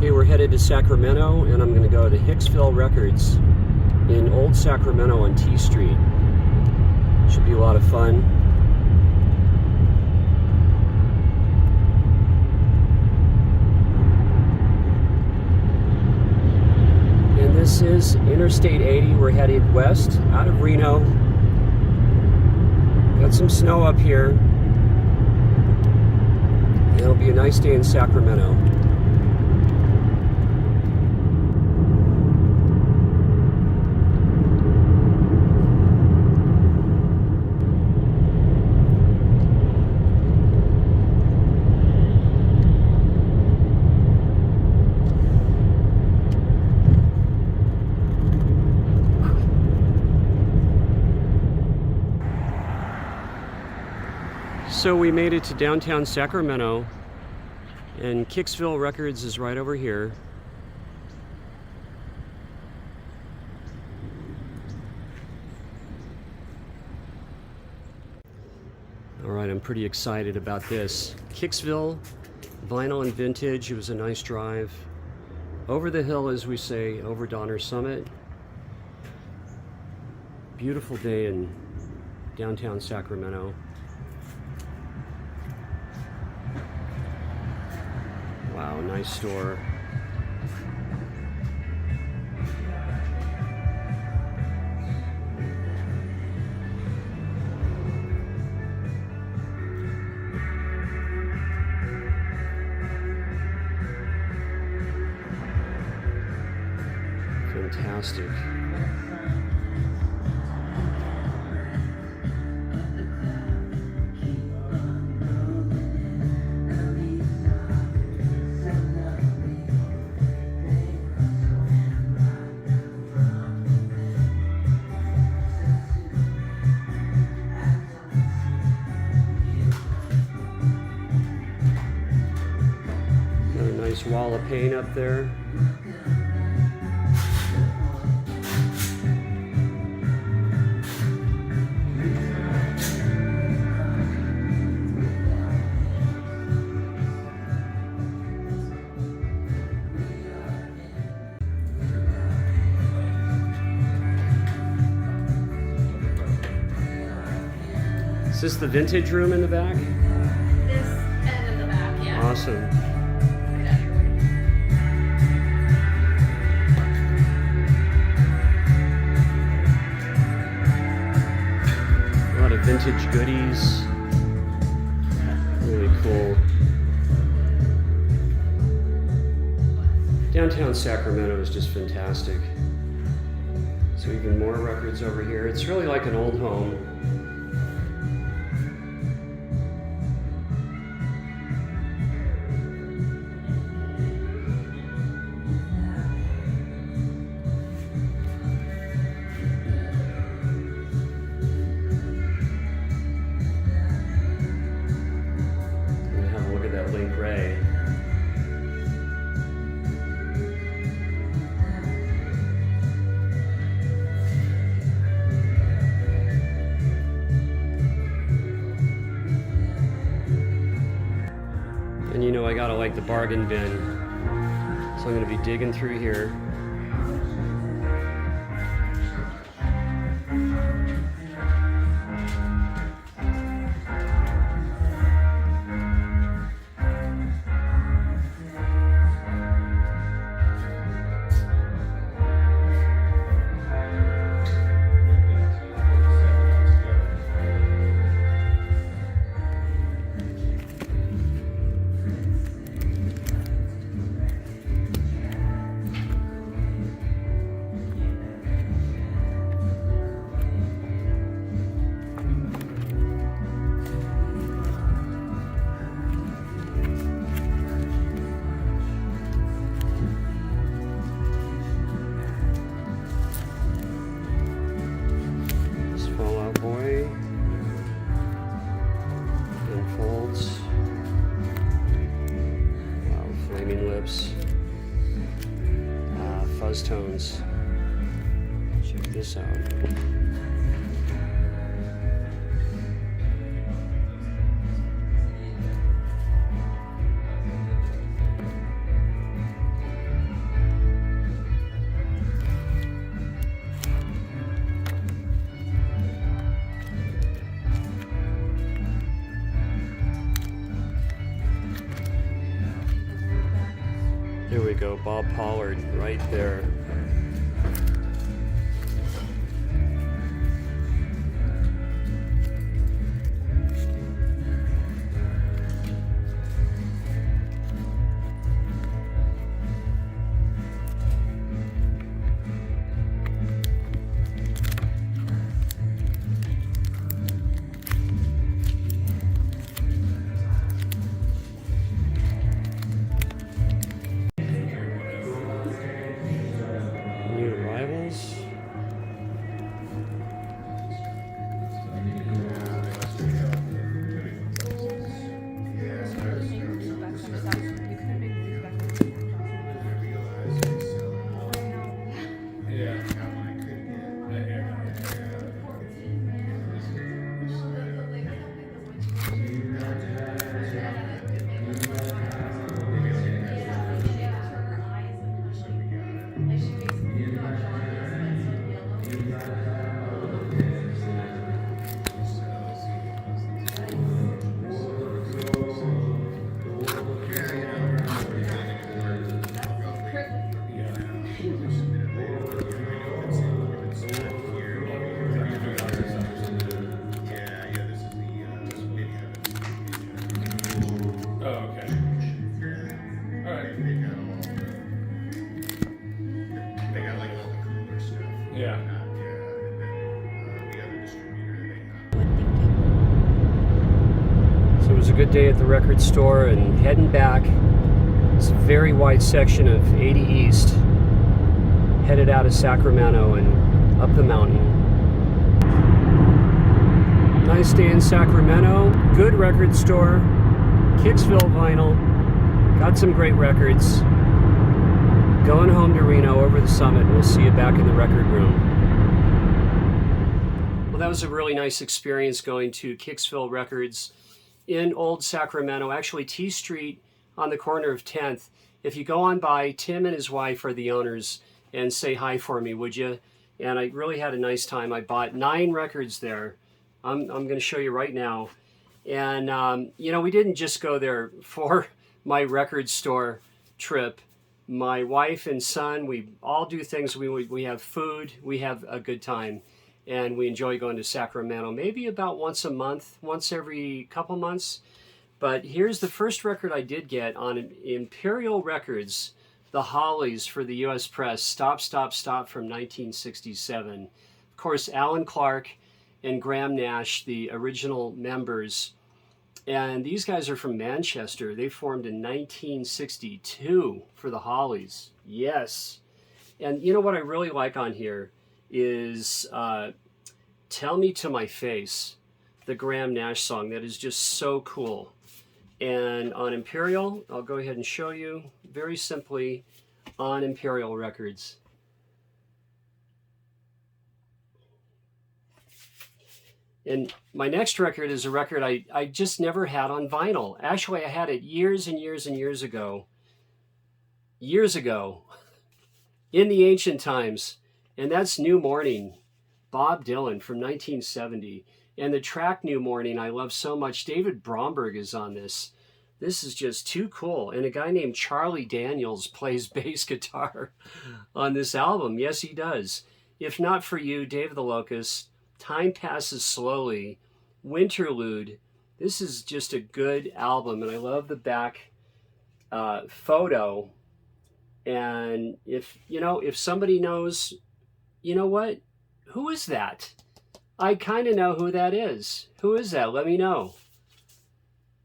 Okay, we're headed to Sacramento, and I'm going to go to Kicksville Records in Old Sacramento on T Street. Should be a lot of fun. And this is Interstate 80. We're headed west out of Reno. Got some snow up here. It'll be a nice day in Sacramento. So we made it to downtown Sacramento, and Kicksville Records is right over here. All right, I'm pretty excited about this. Kicksville Vinyl and Vintage. It was a nice drive. Over the hill, as we say, over Donner Summit. Beautiful day in downtown Sacramento. Wow, nice store. Fantastic. Nice wall of paint up there. Is this the vintage room in the back? This and in the back, yeah. Awesome. Vintage goodies. Really cool. Downtown Sacramento is just fantastic. So even more records over here. It's really like an old home. And you know I gotta like the bargain bin, so I'm gonna be digging through here. Fuzz tones. Check this out. Here we go, Bob Pollard right there. New arrivals. So it was a good day at the record store, and heading back. It's a very wide section of 80 East, headed out of Sacramento and up the mountain. Nice day in Sacramento, good record store, Kicksville Vinyl, got some great records. Going home to Reno over the summit, and we'll see you back in the record room. Well, that was a really nice experience going to Kicksville Records in Old Sacramento, actually T Street on the corner of 10th. If you go on by, Tim and his wife are the owners, and say hi for me, would you? And I really had a nice time. I bought 9 records there. I'm going to show you right now. And, you know, we didn't just go there for my record store trip. My wife and son, we all do things. We have food, we have a good time. And we enjoy going to Sacramento, maybe about once a month, once every couple months. But here's the first record I did get on Imperial Records, The Hollies for the U.S. Press, Stop, Stop, Stop from 1967. Of course, Alan Clark and Graham Nash, the original members. And these guys are from Manchester. They formed in 1962 for the Hollies. Yes. And you know what I really like on here is Tell Me to My Face, the Graham Nash song. That is just so cool. And on Imperial, I'll go ahead and show you very simply on Imperial Records. And my next record is a record I just never had on vinyl. Actually, I had it years and years and years ago. Years ago, in the ancient times. And that's New Morning, Bob Dylan from 1970. And the track New Morning I love so much. David Bromberg is on this. This is just too cool. And a guy named Charlie Daniels plays bass guitar on this album. Yes, he does. If Not For You, Dave of the Locust, Time Passes Slowly, Winterlude. This is just a good album. And I love the back photo. And if somebody knows, you know what? Who is that? I kind of know who that is. Who is that? Let me know.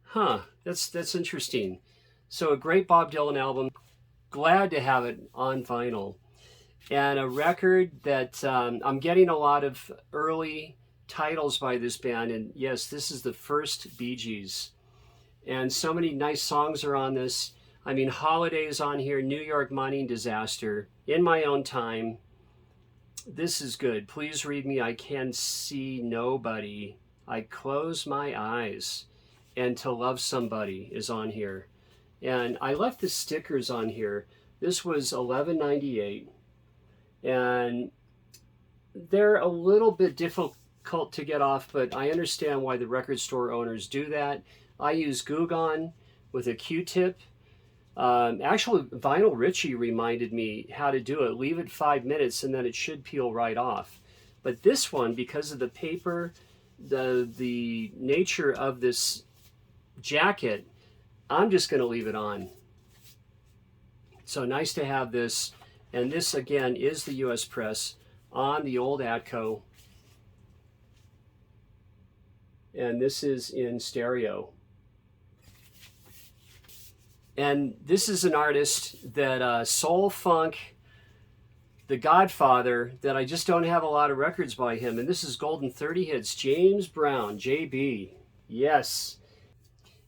Huh, that's interesting. So a great Bob Dylan album. Glad to have it on vinyl. And a record that I'm getting a lot of early titles by this band. And yes, this is the first Bee Gees. And so many nice songs are on this. I mean, Holidays on here, New York Mining Disaster, In My Own Time. This is good. Please Read Me, I Can See Nobody. I Close My Eyes. And To Love Somebody is on here. And I left the stickers on here. This was $11.98. And they're a little bit difficult to get off, but I understand why the record store owners do that. I use Goo Gone with a Q-tip. Actually, Vinyl Richie reminded me how to do it. Leave it 5 minutes and then it should peel right off. But this one, because of the paper, the nature of this jacket, I'm just going to leave it on. So nice to have this. And this, again, is the US press on the old Atco. And this is in stereo. And this is an artist that soul funk, the Godfather, that I just don't have a lot of records by him. And this is Golden 30 Hits, James Brown, JB. Yes.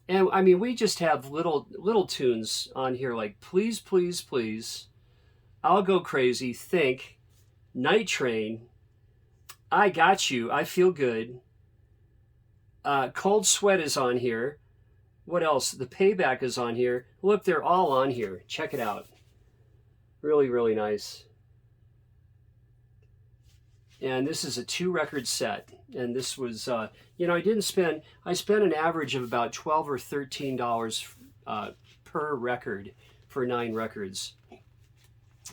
And I mean, we just have little tunes on here like Please, Please, Please, I'll Go Crazy, Think, Night Train, I Got You, I Feel Good, Cold Sweat is on here. What else? The Payback is on here. Look, they're all on here. Check it out. Really, really nice. And this is a 2-record set. And this was, you know, I spent an average of about $12 or $13 per record for 9 records.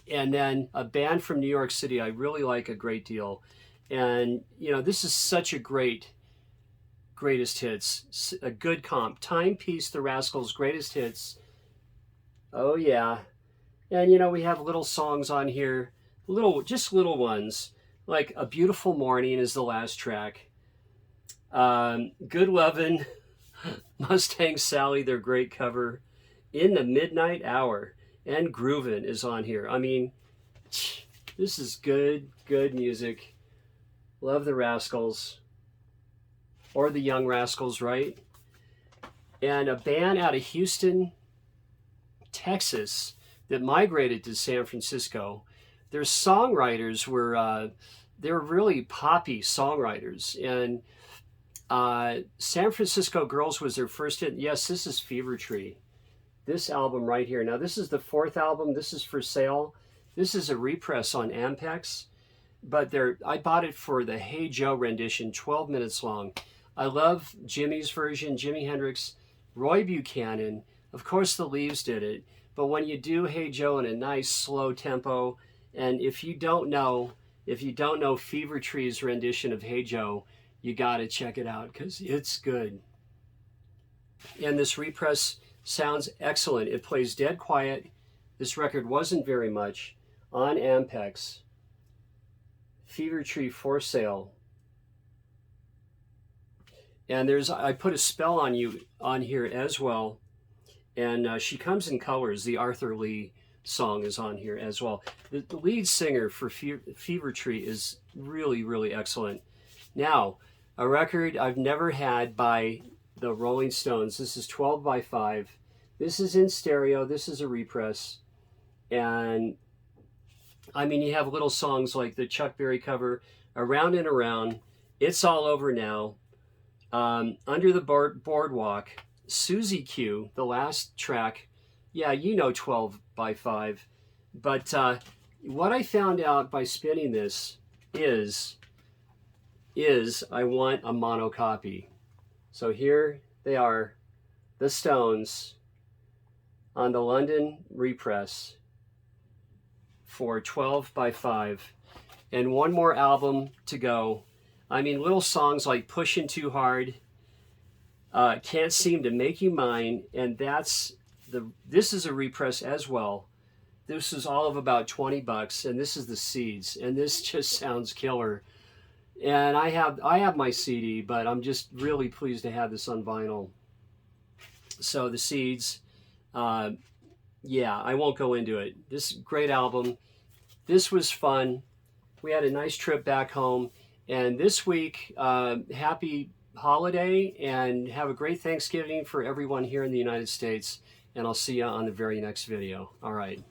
And then a band from New York City I really like a great deal. And, you know, this is such a greatest hits, a good comp. Timepiece, The Rascals' greatest hits. Oh, yeah. And, you know, we have little songs on here, just little ones. Like A Beautiful Morning is the last track. Good Lovin', Mustang Sally, their great cover. In the Midnight Hour, and Groovin' is on here. I mean, this is good music. Love the Rascals. Or the Young Rascals, right? And a band out of Houston, Texas, that migrated to San Francisco. Their songwriters were, they're really poppy songwriters. And San Francisco Girls was their first hit. Yes, this is Fever Tree. This album right here. Now, this is the 4th album. This is for sale. This is a repress on Ampex. But I bought it for the Hey Joe rendition, 12 minutes long. I love Jimmy's version, Jimi Hendrix, Roy Buchanan. Of course, the Leaves did it. But when you do Hey Joe in a nice slow tempo, and if you don't know Fever Tree's rendition of Hey Joe, you got to check it out because it's good. And this repress sounds excellent. It plays dead quiet. This record wasn't very much on Ampex. Fever Tree for sale. And I put a spell on you on here as well. And She Comes in Colors, the Arthur Lee song, is on here as well. The lead singer for Fever Tree is really, really excellent. Now, a record I've never had by the Rolling Stones. This is 12 by 5. This is in stereo. This is a repress. And I mean, you have little songs like the Chuck Berry cover, Around and Around, It's All Over Now, Under the Boardwalk, Susie Q, the last track. Yeah, you know 12 by 5. But what I found out by spinning this is I want a mono copy. So here they are, the Stones on the London repress for 12 by 5. And one more album to go. I mean, little songs like Pushing Too Hard, Can't Seem to Make You Mine, and this is a repress as well. This is all of about 20 bucks, and this is the Seeds, and this just sounds killer. And I have my CD, but I'm just really pleased to have this on vinyl. So the Seeds, yeah, I won't go into it. This great album. This was fun. We had a nice trip back home. And this week, happy holiday and have a great Thanksgiving for everyone here in the United States. And I'll see you on the very next video. All right.